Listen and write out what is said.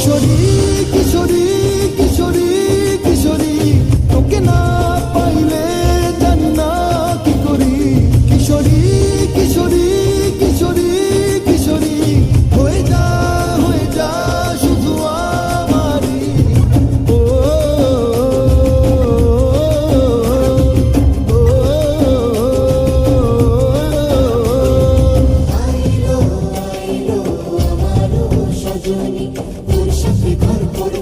কিশোরী কিশোরী কিশোরী কিশোরী তোকে না পাইলে জানি না কি করি। কিশোরী কিশোরী কিশোরী কিশোরী হয়ে যা শুধু আমারই। ও আইলো আইলো আমারও সজনী তোর সাথে ঘর করে